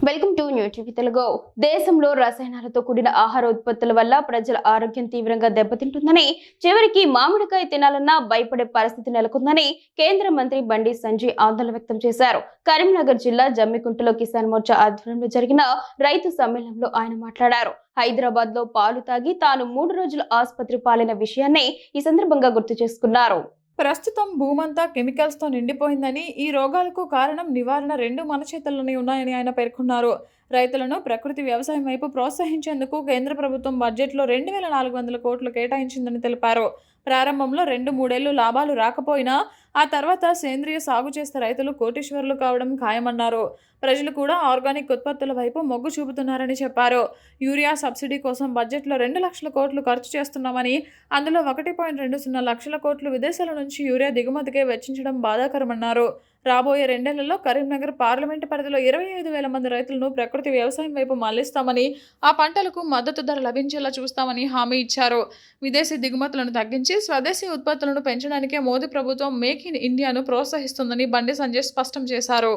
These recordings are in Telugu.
Welcome to new TV Telugu. దేశంలో రసాయనాలతో కూడిన ఆహార ఉత్పత్తుల వల్ల ప్రజల ఆరోగ్యం తీవ్రంగా దెబ్బతింటుందని, చివరికి మామిడికాయ తినాలన్నా భయపడే పరిస్థితి నెలకొందని కేంద్ర మంత్రి బండి సంజయ్ ఆందోళన వ్యక్తం చేశారు. కరీంనగర్ జిల్లా జమ్మికుంటలో కిసాన్ మోర్చా ఆధ్వర్యంలో జరిగిన రైతు సమ్మేళనంలో ఆయన మాట్లాడారు. హైదరాబాద్ లో పాలు తాగి తాను 3 రోజులు ఆసుపత్రి పాలైన విషయాన్ని ఈ సందర్భంగా గుర్తు చేసుకున్నారు. ప్రస్తుతం భూమంతా కెమికల్స్తో నిండిపోయిందని, ఈ రోగాలకు కారణం నివారణ రెండు మన చేతుల్లోనే ఉన్నాయని ఆయన పేర్కొన్నారు. రైతులను ప్రకృతి వ్యవసాయం వైపు ప్రోత్సహించేందుకు కేంద్ర ప్రభుత్వం బడ్జెట్లో 2400 కోట్లు కేటాయించిందని తెలిపారు. ప్రారంభంలో 2-3 లాభాలు రాకపోయినా ఆ తర్వాత సేంద్రియ సాగు చేస్తే రైతులు కోటీశ్వరులు కావడం ఖాయమన్నారు. ప్రజలు కూడా ఆర్గానిక్ ఉత్పత్తుల వైపు మొగ్గు చూపుతున్నారని చెప్పారు. యూరియా సబ్సిడీ కోసం బడ్జెట్లో 2 లక్షల కోట్లు ఖర్చు చేస్తున్నామని, అందులో 1.20 లక్షల కోట్లు విదేశాల నుంచి యూరియా దిగుమతికే వెచ్చించడం బాధాకరమన్నారు. రాబోయే 2 నెలల్లో కరీంనగర్ పార్లమెంటు పరిధిలో 25,000 మంది రైతులను ప్రకృతి వ్యవసాయం వైపు మళ్లిస్తామని, ఆ పంటలకు మద్దతు ధర లభించేలా చూస్తామని హామీ ఇచ్చారు. విదేశీ దిగుమతులను తగ్గించి స్వదేశీ ఉత్పత్తులను పెంచడానికే మోదీ ప్రభుత్వం మేక్ ఇన్ ఇండియాను ప్రోత్సహిస్తుందని బండి సంజయ్ స్పష్టం చేశారు.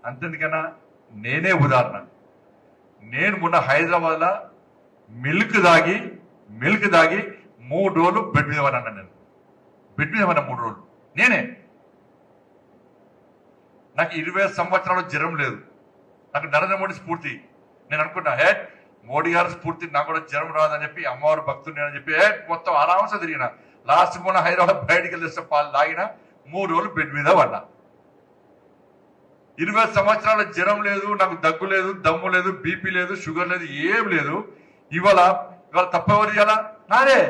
అంతేకన్నా నేనే ఉదాహరణ. నేను మొన్న హైదరాబాద్లో మిల్క్ దాగి 3 రోజులు బెడ్ మీద పడినా. నేను బెడ్ మీద పడినా 3 రోజులు. నేనే నాకు 20 సంవత్సరాలు జ్వరం లేదు. నాకు నరేంద్ర మోడీ స్ఫూర్తి. నేను అనుకున్నా మోడీ గారు స్ఫూర్తి నాకు కూడా జ్వరం రాదని చెప్పి, అమ్మవారు భక్తుని అని చెప్పి మొత్తం ఆరాంస తిరిగిన. లాస్ట్ మొన్న హైదరాబాద్ బయటికి వెళ్ళేస్తే పాలు తాగిన 3 రోజులు బెడ్ మీద పడ్డా. 20 సంవత్సరాల జ్వరం లేదు, నాకు దగ్గు లేదు, దమ్ము లేదు, బీపీ లేదు, షుగర్ లేదు, ఏం లేదు. ఇవాళ తప్పెవరు చేయాలా? నాదే.